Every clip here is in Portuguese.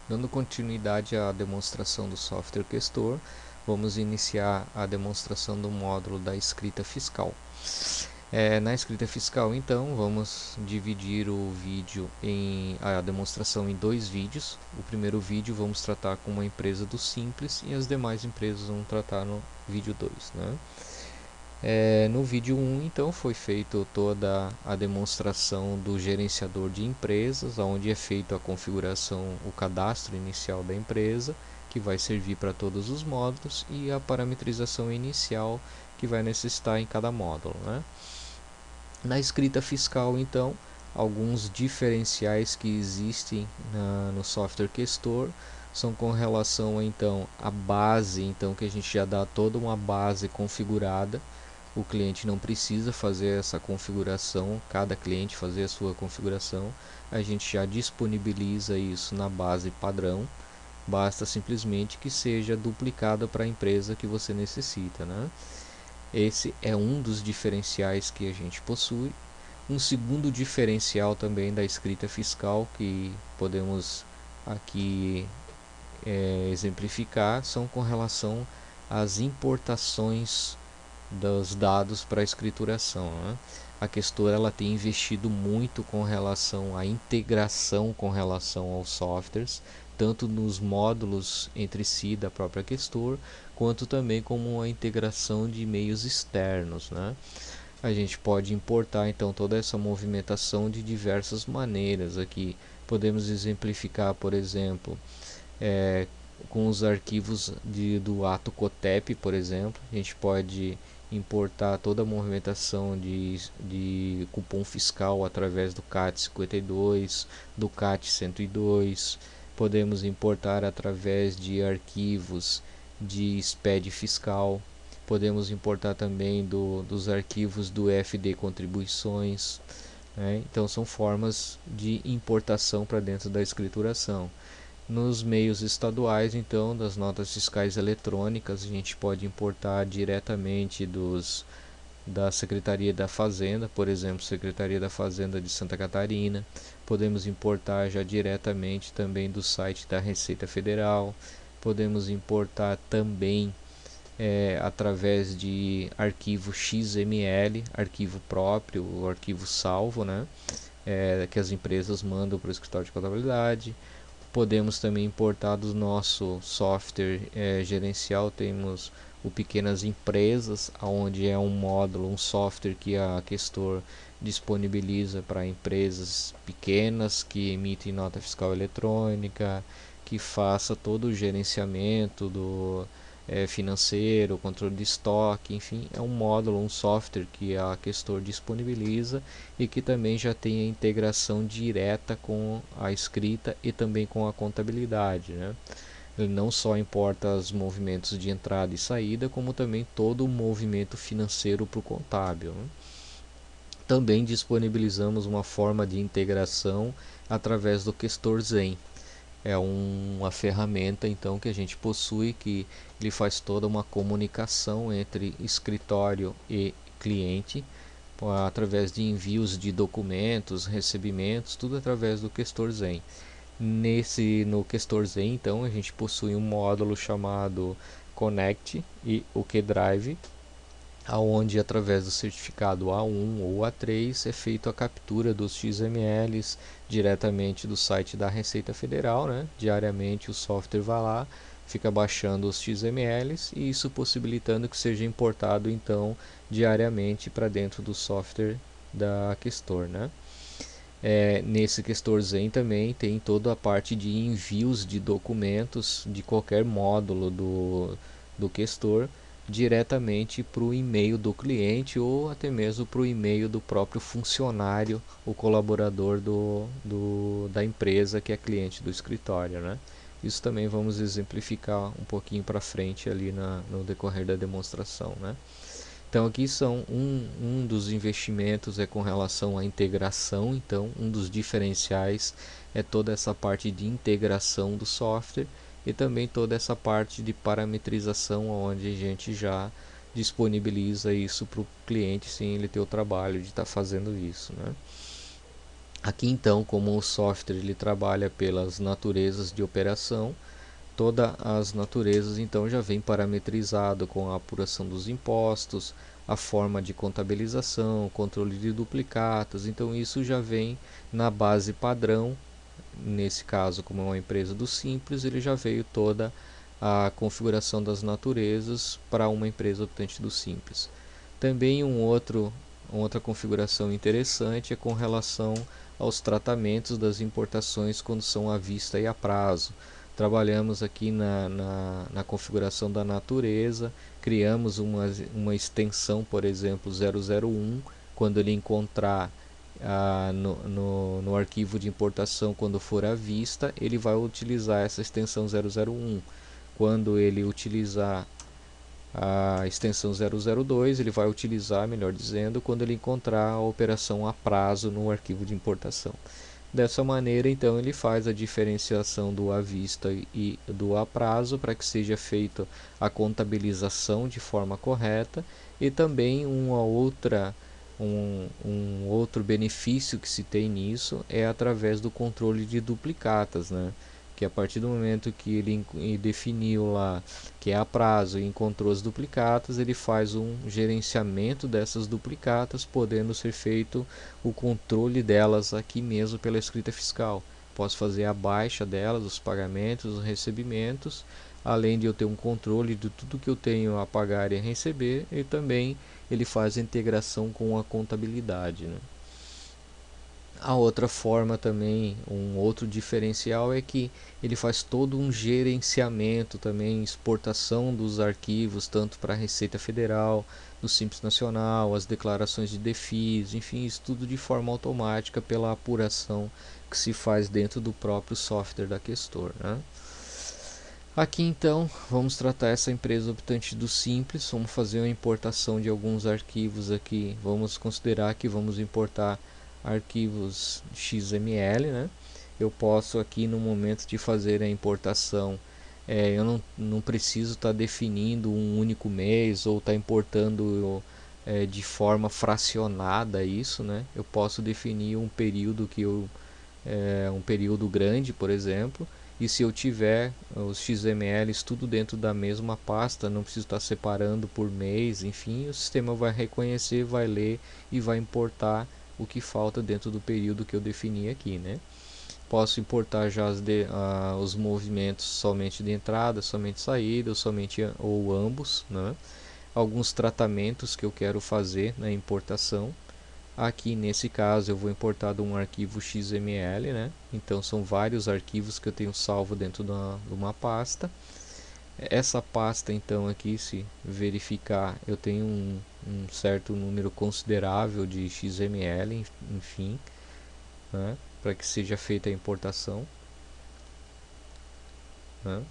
Dando continuidade à demonstração do software Questor, vamos iniciar a demonstração do módulo da escrita fiscal. Na escrita fiscal, então, vamos dividir o vídeo a demonstração em dois vídeos. O primeiro vídeo vamos tratar com uma empresa do Simples e as demais empresas vamos tratar no vídeo 2, né? No vídeo 1, então, foi feita toda a demonstração do gerenciador de empresas, onde é feita a configuração, o cadastro inicial da empresa, que vai servir para todos os módulos, e a parametrização inicial, que vai necessitar em cada módulo, né? Na escrita fiscal, então, alguns diferenciais que existem no software Questor são com relação então à base, então que a gente já dá toda uma base configurada. O cliente não precisa fazer essa configuração, cada cliente fazer a sua configuração, a gente já disponibiliza isso na base padrão, basta simplesmente que seja duplicada para a empresa que você necessita, né? Esse é um dos diferenciais que a gente possui. Um segundo diferencial também da escrita fiscal que podemos aqui exemplificar são com relação às importações dos dados para a escrituração, né? A Questor ela tem investido muito com relação à integração com relação aos softwares, tanto nos módulos entre si da própria Questor, quanto também como a integração de meios externos, né? A gente pode importar então toda essa movimentação de diversas maneiras. Aqui podemos exemplificar, por exemplo, com os arquivos do ato COTEP, por exemplo. A gente pode importar toda a movimentação de cupom fiscal através do CAT 52, do CAT 102. Podemos importar através de arquivos de SPED fiscal. Podemos importar também dos arquivos do FD contribuições, né? Então são formas de importação para dentro da escrituração. Nos meios estaduais, então, das notas fiscais eletrônicas, a gente pode importar diretamente da Secretaria da Fazenda, por exemplo, Secretaria da Fazenda de Santa Catarina. Podemos importar já diretamente também do site da Receita Federal. Podemos importar também através de arquivo XML, arquivo próprio, o arquivo salvo, né? Que as empresas mandam para o escritório de contabilidade. Podemos também importar do nosso software gerencial, temos o Pequenas Empresas, onde é um módulo, um software que a Questor disponibiliza para empresas pequenas que emitem nota fiscal eletrônica, que faça todo o gerenciamento do financeiro, controle de estoque, enfim, é um módulo, um software que a Questor disponibiliza e que também já tem a integração direta com a escrita e também com a contabilidade, né? Ele não só importa os movimentos de entrada e saída, como também todo o movimento financeiro para o contábil, né? Também disponibilizamos uma forma de integração através do Questor Zen. É uma ferramenta então que a gente possui, que ele faz toda uma comunicação entre escritório e cliente através de envios de documentos, recebimentos, tudo através do Questor Zen. No Questor Zen, então, a gente possui um módulo chamado Connect e o QDrive, aonde através do certificado A1 ou A3 é feita a captura dos XMLs diretamente do site da Receita Federal, né? Diariamente o software vai lá, fica baixando os XMLs e isso possibilitando que seja importado então diariamente para dentro do software da Questor, né? Nesse Questor Zen também tem toda a parte de envios de documentos de qualquer módulo do Questor diretamente para o e-mail do cliente ou até mesmo para o e-mail do próprio funcionário, o colaborador da empresa que é cliente do escritório, né? Isso também vamos exemplificar um pouquinho para frente ali no decorrer da demonstração, né? Então aqui são um dos investimentos com relação à integração. Então um dos diferenciais é toda essa parte de integração do software e também toda essa parte de parametrização, onde a gente já disponibiliza isso para o cliente sem ele ter o trabalho de estar fazendo isso, né? Aqui então, como o software ele trabalha pelas naturezas de operação, todas as naturezas então já vem parametrizado com a apuração dos impostos, a forma de contabilização, controle de duplicatas, então isso já vem na base padrão. Nesse caso, como é uma empresa do Simples, ele já veio toda a configuração das naturezas para uma empresa optante do Simples. Também outra configuração interessante é com relação aos tratamentos das importações quando são à vista e a prazo. Trabalhamos aqui na configuração da natureza, criamos uma extensão, por exemplo, 001, quando ele encontrar no arquivo de importação, quando for à vista, ele vai utilizar essa extensão 001. Quando ele utilizar a extensão 002, ele vai utilizar, melhor dizendo, quando ele encontrar a operação a prazo no arquivo de importação. Dessa maneira, então, ele faz a diferenciação do à vista e do a prazo para que seja feita a contabilização de forma correta, e também um outro benefício que se tem nisso é através do controle de duplicatas, né? Que a partir do momento que ele definiu lá que é a prazo e encontrou as duplicatas, ele faz um gerenciamento dessas duplicatas, podendo ser feito o controle delas aqui mesmo pela escrita fiscal. Posso fazer a baixa delas, os pagamentos, os recebimentos, além de eu ter um controle de tudo que eu tenho a pagar e a receber, e também ele faz a integração com a contabilidade, né? A outra forma também, um outro diferencial é que ele faz todo um gerenciamento também, exportação dos arquivos, tanto para a Receita Federal, do Simples Nacional, as declarações de DEFIS, enfim, isso tudo de forma automática pela apuração que se faz dentro do próprio software da Questor, né? Aqui então vamos tratar essa empresa optante do Simples, vamos fazer uma importação de alguns arquivos aqui, vamos considerar que vamos importar arquivos XML, né? Eu posso aqui no momento de fazer a importação, eu não preciso estar definindo um único mês ou estar importando de forma fracionada isso, né? Eu posso definir um período um período grande, por exemplo, e se eu tiver os XMLs tudo dentro da mesma pasta, não preciso estar separando por mês, enfim, o sistema vai reconhecer, vai ler e vai importar o que falta dentro do período que eu defini aqui, né? Posso importar já os movimentos somente de entrada, somente saída, ou ambos, né? Alguns tratamentos que eu quero fazer na importação. Aqui nesse caso eu vou importar de um arquivo XML, né? Então são vários arquivos que eu tenho salvo dentro de uma pasta. Essa pasta então aqui, se verificar, eu tenho um certo número considerável de XML, enfim, né? Para que seja feita a importação, né?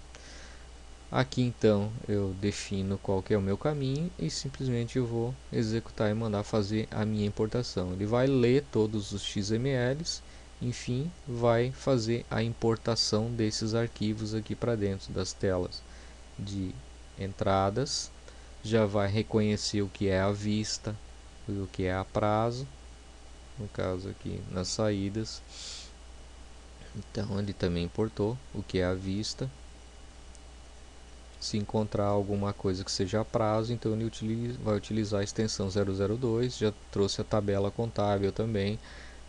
Aqui então eu defino qual que é o meu caminho e simplesmente eu vou executar e mandar fazer a minha importação. Ele vai ler todos os XMLs, enfim, vai fazer a importação desses arquivos aqui para dentro das telas de entradas, já vai reconhecer o que é à vista e o que é a prazo, no caso aqui nas saídas. Então ele também importou o que é à vista. Se encontrar alguma coisa que seja a prazo, então ele vai utilizar a extensão 002, já trouxe a tabela contábil também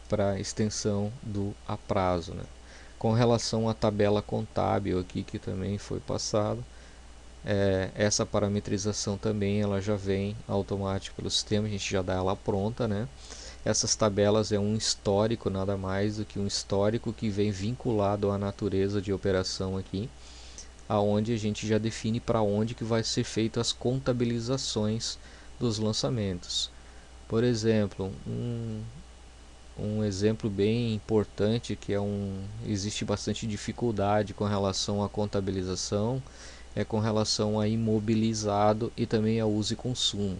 para a extensão do a prazo, né? Com relação à tabela contábil aqui que também foi passado, essa parametrização também ela já vem automática pelo sistema, a gente já dá ela pronta, né? Essas tabelas é um histórico, nada mais do que um histórico que vem vinculado à natureza de operação aqui, aonde a gente já define para onde que vai ser feito as contabilizações dos lançamentos. Por exemplo, um exemplo bem importante que existe bastante dificuldade com relação à contabilização é com relação a imobilizado e também a uso e consumo.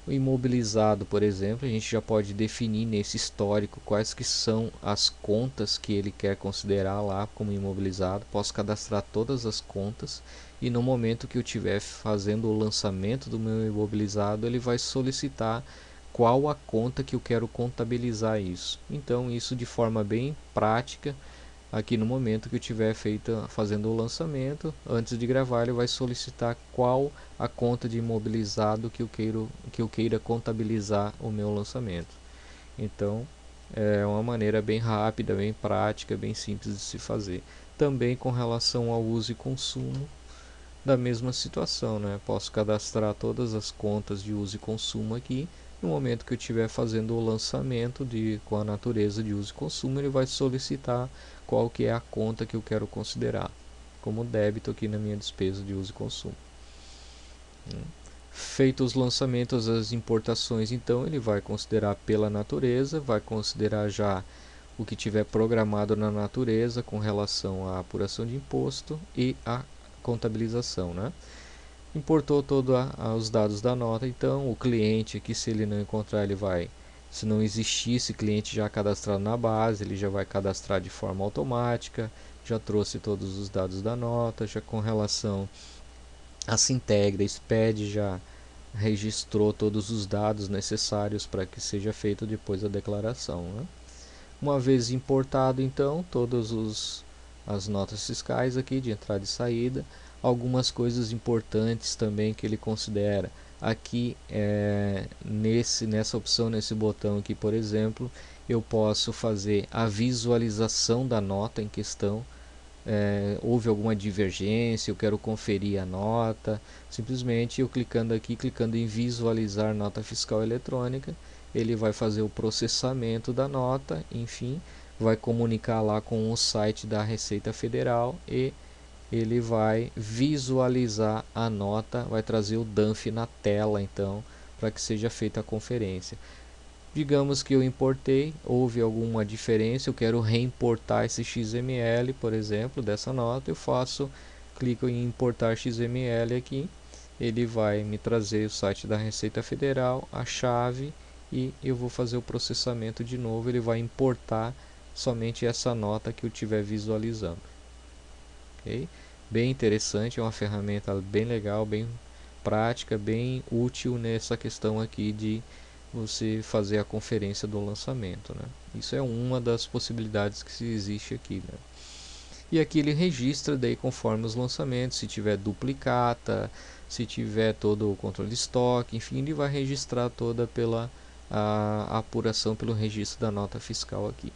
O imobilizado, por exemplo, a gente já pode definir nesse histórico quais que são as contas que ele quer considerar lá como imobilizado. Posso cadastrar todas as contas e no momento que eu estiver fazendo o lançamento do meu imobilizado, ele vai solicitar qual a conta que eu quero contabilizar isso. Então isso de forma bem prática, aqui no momento que eu estiver fazendo o lançamento, antes de gravar ele vai solicitar qual a conta de imobilizado que eu queira contabilizar o meu lançamento. Então é uma maneira bem rápida, bem prática, bem simples de se fazer. Também com relação ao uso e consumo, da mesma situação, né? Posso cadastrar todas as contas de uso e consumo aqui. No momento que eu estiver fazendo o lançamento com a natureza de uso e consumo, ele vai solicitar qual que é a conta que eu quero considerar como débito aqui na minha despesa de uso e consumo. Feitos os lançamentos, as importações, então ele vai considerar pela natureza, vai considerar já o que tiver programado na natureza com relação à apuração de imposto e a contabilização, né? Importou todos os dados da nota, então o cliente aqui, se ele não encontrar, ele vai, se não existir esse cliente já cadastrado na base, ele já vai cadastrar de forma automática, já trouxe todos os dados da nota, já com relação a Sintegra, SPED já registrou todos os dados necessários para que seja feito depois a declaração, né? Uma vez importado, então, todas as notas fiscais aqui de entrada e saída, algumas coisas importantes também que ele considera. Aqui, nessa opção, nesse botão aqui, por exemplo, eu posso fazer a visualização da nota em questão. Houve alguma divergência, eu quero conferir a nota, simplesmente eu clicando aqui, clicando em visualizar nota fiscal eletrônica, ele vai fazer o processamento da nota, enfim, vai comunicar lá com o site da Receita Federal e ele vai visualizar a nota, vai trazer o DANF na tela, então, para que seja feita a conferência. Digamos que eu importei, houve alguma diferença, eu quero reimportar esse XML, por exemplo, dessa nota, clico em importar XML aqui, ele vai me trazer o site da Receita Federal, a chave, e eu vou fazer o processamento de novo, ele vai importar somente essa nota que eu estiver visualizando. Okay? Bem interessante, é uma ferramenta bem legal, bem prática, bem útil nessa questão aqui de você fazer a conferência do lançamento, né? Isso é uma das possibilidades que existe aqui, né? E aqui ele registra daí conforme os lançamentos, se tiver duplicata, se tiver todo o controle de estoque, enfim, ele vai registrar toda pela a apuração pelo registro da nota fiscal aqui.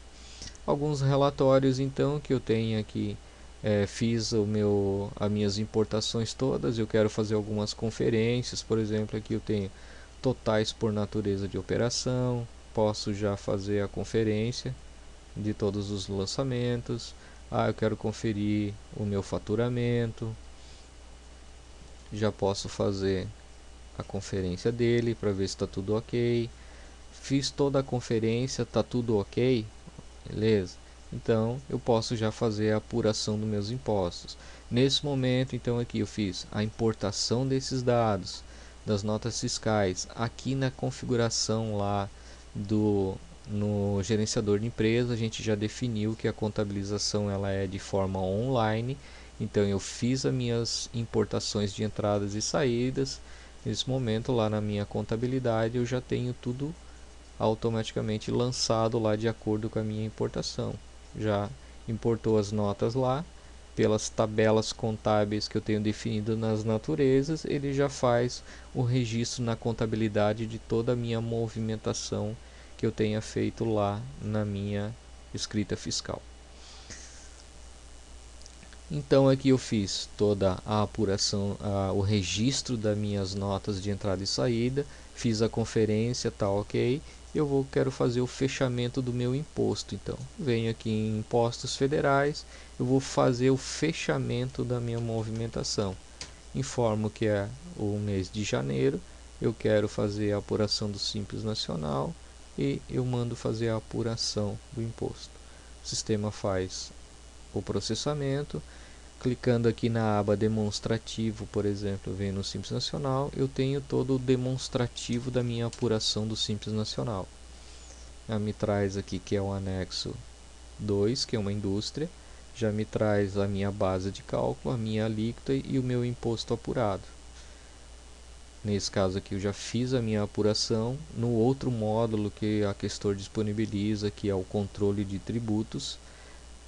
Alguns relatórios então que eu tenho aqui, fiz as minhas importações todas, eu quero fazer algumas conferências, por exemplo, aqui eu tenho totais por natureza de operação, posso já fazer a conferência de todos os lançamentos. Eu quero conferir o meu faturamento, já posso fazer a conferência dele para ver se está tudo ok. Fiz toda a conferência, está tudo ok, beleza? Então eu posso já fazer a apuração dos meus impostos. Nesse momento, então, aqui eu fiz a importação desses dados das notas fiscais aqui na configuração lá no gerenciador de empresa. A gente já definiu que a contabilização ela é de forma online, então eu fiz as minhas importações de entradas e saídas. Nesse momento lá na minha contabilidade eu já tenho tudo automaticamente lançado lá de acordo com a minha importação. Já importou as notas lá, pelas tabelas contábeis que eu tenho definido nas naturezas, ele já faz o registro na contabilidade de toda a minha movimentação que eu tenha feito lá na minha escrita fiscal. Então aqui eu fiz toda a apuração, o registro das minhas notas de entrada e saída, fiz a conferência, tá ok. Quero fazer o fechamento do meu imposto, então venho aqui em impostos federais, eu vou fazer o fechamento da minha movimentação. Informo que é o mês de janeiro, eu quero fazer a apuração do Simples Nacional e eu mando fazer a apuração do imposto. O sistema faz o processamento. Clicando aqui na aba demonstrativo, por exemplo, vem no Simples Nacional, eu tenho todo o demonstrativo da minha apuração do Simples Nacional. Já me traz aqui que é o anexo 2, que é uma indústria, já me traz a minha base de cálculo, a minha alíquota e o meu imposto apurado. Nesse caso aqui eu já fiz a minha apuração. No outro módulo que a Questor disponibiliza, que é o controle de tributos,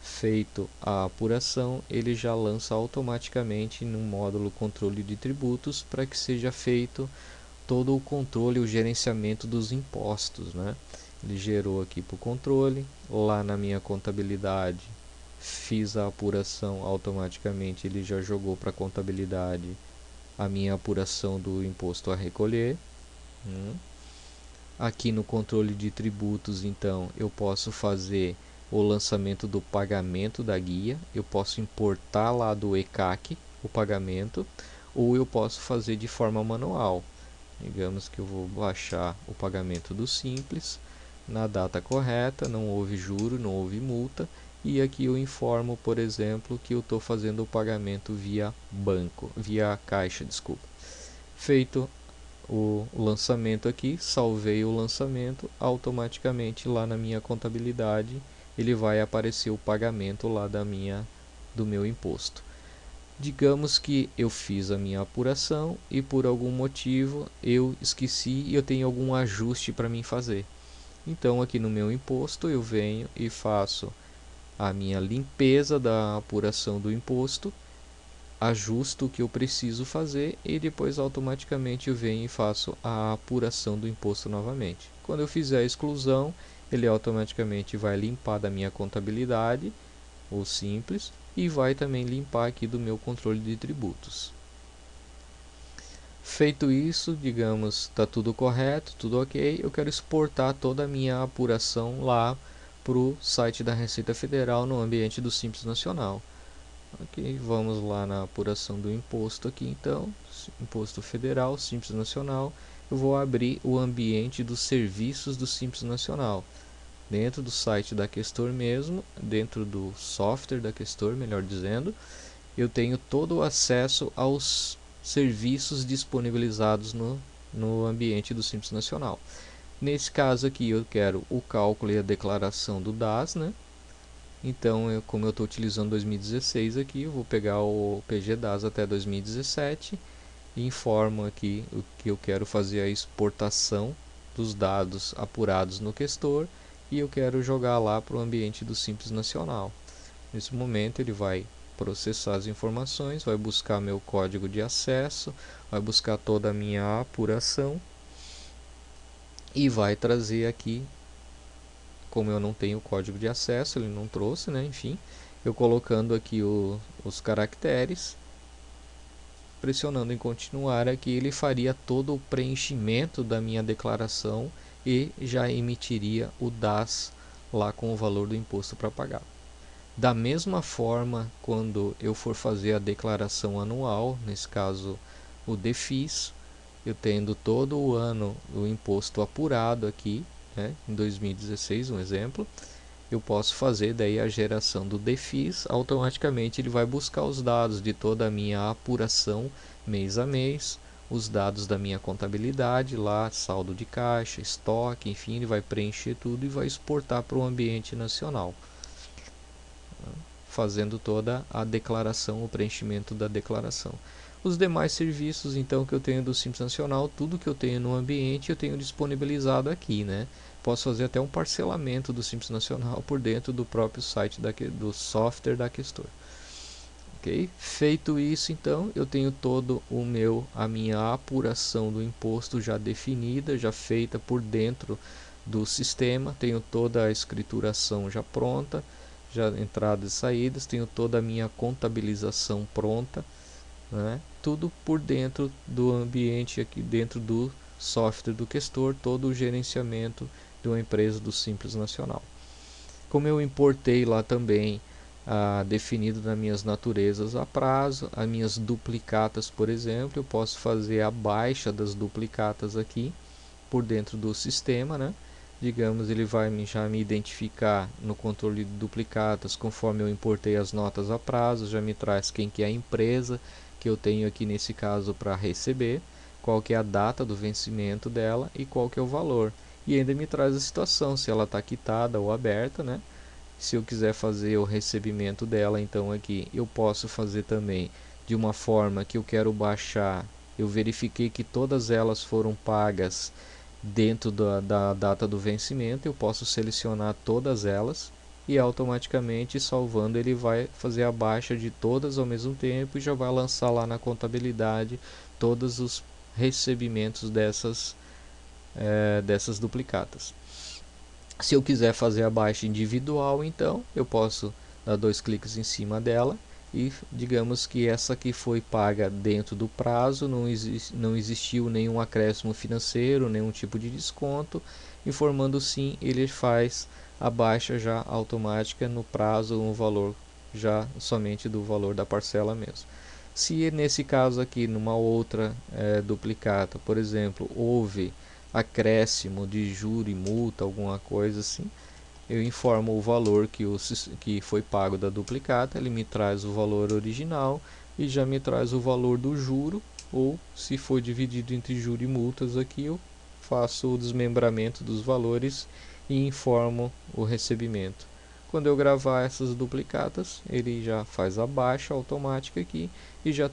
feito a apuração, ele já lança automaticamente no módulo controle de tributos para que seja feito todo o controle e o gerenciamento dos impostos, né? Ele gerou aqui para o controle, lá na minha contabilidade fiz a apuração automaticamente, ele já jogou para a contabilidade a minha apuração do imposto a recolher. Aqui no controle de tributos, então, eu posso fazer o lançamento do pagamento da guia, eu posso importar lá do ECAC o pagamento, ou eu posso fazer de forma manual. Digamos que eu vou baixar o pagamento do Simples, na data correta, não houve juro, não houve multa, e aqui eu informo, por exemplo, que eu estou fazendo o pagamento via banco, via caixa, desculpa. Feito o lançamento aqui, salvei o lançamento, automaticamente lá na minha contabilidade ele vai aparecer o pagamento lá do meu imposto. Digamos que eu fiz a minha apuração e por algum motivo eu esqueci e eu tenho algum ajuste para mim fazer. Então aqui no meu imposto eu venho e faço a minha limpeza da apuração do imposto, ajusto o que eu preciso fazer e depois automaticamente eu venho e faço a apuração do imposto novamente. Quando eu fizer a exclusão, ele automaticamente vai limpar da minha contabilidade, ou Simples, e vai também limpar aqui do meu controle de tributos. Feito isso, digamos, está tudo correto, tudo ok, eu quero exportar toda a minha apuração lá para o site da Receita Federal no ambiente do Simples Nacional. Ok, vamos lá na apuração do imposto aqui então, Imposto Federal, Simples Nacional, eu vou abrir o ambiente dos serviços do Simples Nacional. Dentro do site da Questor mesmo, dentro do software da Questor, melhor dizendo, eu tenho todo o acesso aos serviços disponibilizados no ambiente do Simples Nacional. Nesse caso aqui eu quero o cálculo e a declaração do DAS, né? Então, como eu estou utilizando 2016 aqui, eu vou pegar o PG DAS até 2017 e informo aqui o que eu quero fazer a exportação dos dados apurados no Questor e eu quero jogar lá para o ambiente do Simples Nacional. Nesse momento ele vai processar as informações, vai buscar meu código de acesso, vai buscar toda a minha apuração e vai trazer aqui, como eu não tenho código de acesso, ele não trouxe, né? Enfim, eu colocando aqui os caracteres, pressionando em continuar aqui, ele faria todo o preenchimento da minha declaração e já emitiria o DAS lá com o valor do imposto para pagar. Da mesma forma, quando eu for fazer a declaração anual, nesse caso o DEFIS, eu tendo todo o ano o imposto apurado aqui, né, em 2016, um exemplo, eu posso fazer daí a geração do DEFIS, automaticamente ele vai buscar os dados de toda a minha apuração mês a mês, os dados da minha contabilidade lá, saldo de caixa, estoque, enfim, ele vai preencher tudo e vai exportar para o ambiente nacional, fazendo toda a declaração, o preenchimento da declaração. Os demais serviços então que eu tenho do Simples Nacional, tudo que eu tenho no ambiente eu tenho disponibilizado aqui, né? Posso fazer até um parcelamento do Simples Nacional por dentro do próprio site do software da Questor. Ok? Feito isso, então, eu tenho todo a minha apuração do imposto já definida, já feita por dentro do sistema, tenho toda a escrituração já pronta, já entradas e saídas, tenho toda a minha contabilização pronta, né? Tudo por dentro do ambiente aqui dentro do software do Questor, todo o gerenciamento de uma empresa do Simples Nacional. Como eu importei lá também definido nas minhas naturezas a prazo, as minhas duplicatas, por exemplo, eu posso fazer a baixa das duplicatas aqui por dentro do sistema, né? Digamos, ele vai já me identificar no controle de duplicatas conforme eu importei as notas a prazo, já me traz quem que é a empresa que eu tenho aqui nesse caso para receber, qual que é a data do vencimento dela e qual que é o valor. E ainda me traz a situação, se ela está quitada ou aberta, né? Se eu quiser fazer o recebimento dela, então aqui eu posso fazer também de uma forma que eu quero baixar eu verifiquei que todas elas foram pagas dentro da data do vencimento, eu posso selecionar todas elas e automaticamente salvando ele vai fazer a baixa de todas ao mesmo tempo e já vai lançar lá na contabilidade todos os recebimentos dessas duplicatas. Se eu quiser fazer a baixa individual, então eu posso dar 2 cliques em cima dela e digamos que essa aqui foi paga dentro do prazo, não existiu nenhum acréscimo financeiro, nenhum tipo de desconto, informando sim, ele faz a baixa já automática no prazo, no valor já somente do valor da parcela mesmo. Se nesse caso aqui, numa outra duplicata, por exemplo, houve acréscimo de juro e multa, alguma coisa assim, eu informo o valor que foi pago da duplicata, ele me traz o valor original e já me traz o valor do juro, ou se for dividido entre juro e multas aqui, eu faço o desmembramento dos valores e informo o recebimento. Quando eu gravar essas duplicatas, ele já faz a baixa automática aqui e já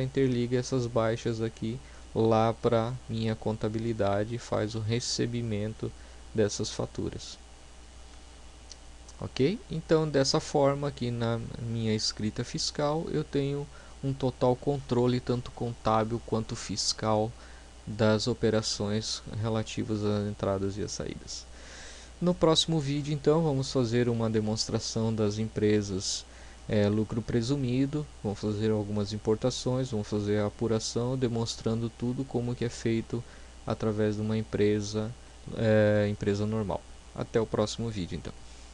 interliga essas baixas aqui lá para minha contabilidade e faz o recebimento dessas faturas. Ok? Então, dessa forma aqui na minha escrita fiscal, eu tenho um total controle tanto contábil quanto fiscal das operações relativas às entradas e às saídas. No próximo vídeo, então, vamos fazer uma demonstração das empresas lucro presumido, vamos fazer algumas importações, vamos fazer a apuração, demonstrando tudo como que é feito através de uma empresa normal. Até o próximo vídeo, então.